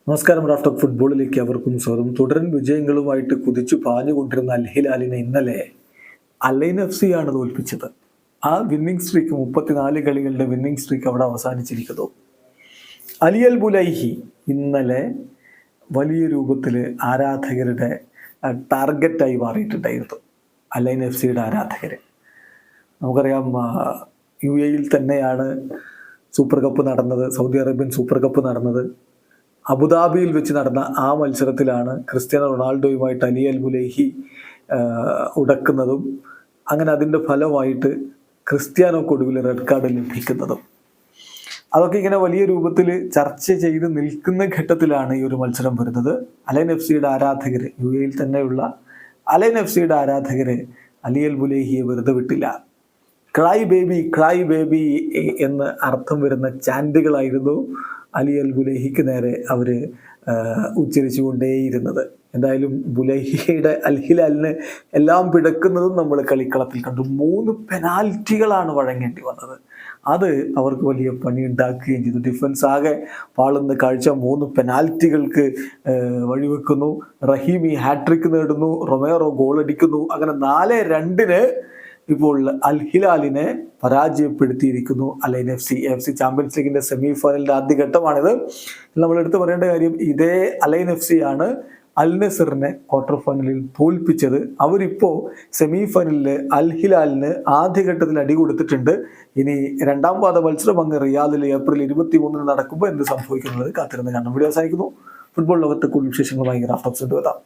നമസ്കാരം. Raft of ഫുട്ബോളിലേക്ക് അവർക്കും സ്വാഗതം. തുടരൻ വിജയങ്ങളുമായിട്ട് കുതിച്ചു പാഞ്ഞുകൊണ്ടിരുന്ന അൽ ഹിലാലിനെ ഇന്നലെ അൽ ഐൻ FC ആണ് തോൽപ്പിച്ചത്. ആ വിന്നിംഗ് സ്ട്രീക്ക് 34 കളികളുടെ വിന്നിംഗ് സ്ട്രീക്ക് അവിടെ അവസാനിച്ചിരിക്കുന്നു. അലി അൽ ബുലൈഹി ഇന്നലെ വലിയ രൂപത്തിൽ ആരാധകരുടെ ടാർഗറ്റായി മാറിയിട്ടുണ്ടായിരുന്നു. അൽ ഐൻ FCയുടെ ആരാധകർ. നമുക്കറിയാം, UAE തന്നെയാണ് സൂപ്പർ കപ്പ് നടന്നത്, സൗദി അറേബ്യൻ സൂപ്പർ കപ്പ് നടന്നത്. അബുദാബിയിൽ വെച്ച് നടന്ന ആ മത്സരത്തിലാണ് ക്രിസ്ത്യാനോ റൊണാൾഡോയുമായിട്ട് അലി അൽ ബുലൈഹി ഉടക്കുന്നതും അങ്ങനെ അതിൻ്റെ ഫലമായിട്ട് ക്രിസ്ത്യാനോക്ക് ഒടുവിൽ റെഡ് കാർഡ് ലഭിക്കുന്നതും. അതൊക്കെ ഇങ്ങനെ വലിയ രൂപത്തിൽ ചർച്ച ചെയ്ത് നിൽക്കുന്ന ഘട്ടത്തിലാണ് ഈ ഒരു മത്സരം വരുന്നത്. അൽ ഐൻ FCയുടെ ആരാധകർ, UAE തന്നെയുള്ള അൽ ഐൻ FCയുടെ ആരാധകർ അലി അൽ ബുലൈഹിയെ വെറുതെ വിട്ടില്ല. ക്രൈ ബേബി എന്ന് അർത്ഥം വരുന്ന ചാൻഡുകളായിരുന്നു അലി അൽ ബുലൈഹിക്ക് നേരെ അവർ ഉച്ചരിച്ചുകൊണ്ടേയിരുന്നത്. എന്തായാലും ബുലൈഹിയുടെ അൽ ഹിലാലിന് എല്ലാം പിടക്കുന്നതും നമ്മൾ കളിക്കളത്തിൽ കണ്ടു. 3 പെനാൽറ്റികളാണ് വഴങ്ങേണ്ടി വന്നത്. അത് അവർക്ക് വലിയ പണി ഉണ്ടാക്കുകയും ചെയ്തു. ഡിഫൻസ് ആകെ പാളുന്ന കാഴ്ച. 3 പെനാൽറ്റികൾക്ക് വഴിവെക്കുന്നു. റഹീമി ഹാട്രിക്ക് നേടുന്നു, റൊമേറോ ഗോളടിക്കുന്നു. അങ്ങനെ 4-2 ഇപ്പോൾ അൽ ഹിലാലിനെ പരാജയപ്പെടുത്തിയിരിക്കുന്നു അൽ ഐൻ FC. ചാമ്പ്യൻസ് ലീഗിന്റെ സെമി ഫൈനലിന്റെ ആദ്യഘട്ടമാണിത്. നമ്മൾ എടുത്തു പറയേണ്ട കാര്യം, ഇതേ അൽ ഐൻ FC ആണ് അൽ നസറിനെ ക്വാർട്ടർ ഫൈനലിൽ തോൽപ്പിച്ചത്. അവരിപ്പോൾ സെമി ഫൈനലിൽ അൽ ഹിലാലിന് ആദ്യഘട്ടത്തിൽ അടി കൊടുത്തിട്ടുണ്ട്. ഇനി രണ്ടാം പാദ മത്സരം അങ്ങ് റിയാദിൽ ഏപ്രിൽ 23 നടക്കുമ്പോൾ എന്ത് സംഭവിക്കുന്നത് കാത്തിരുന്ന് കാണാം. വീഡിയോ അവസാനിക്കുന്നു. ഫുട്ബോൾ ലോകത്തെ കൂടുതൽ വിശേഷങ്ങളുമായി റാഫ്റ്റ് ഓഫ് ഫുട്ബോൾ എത്താം.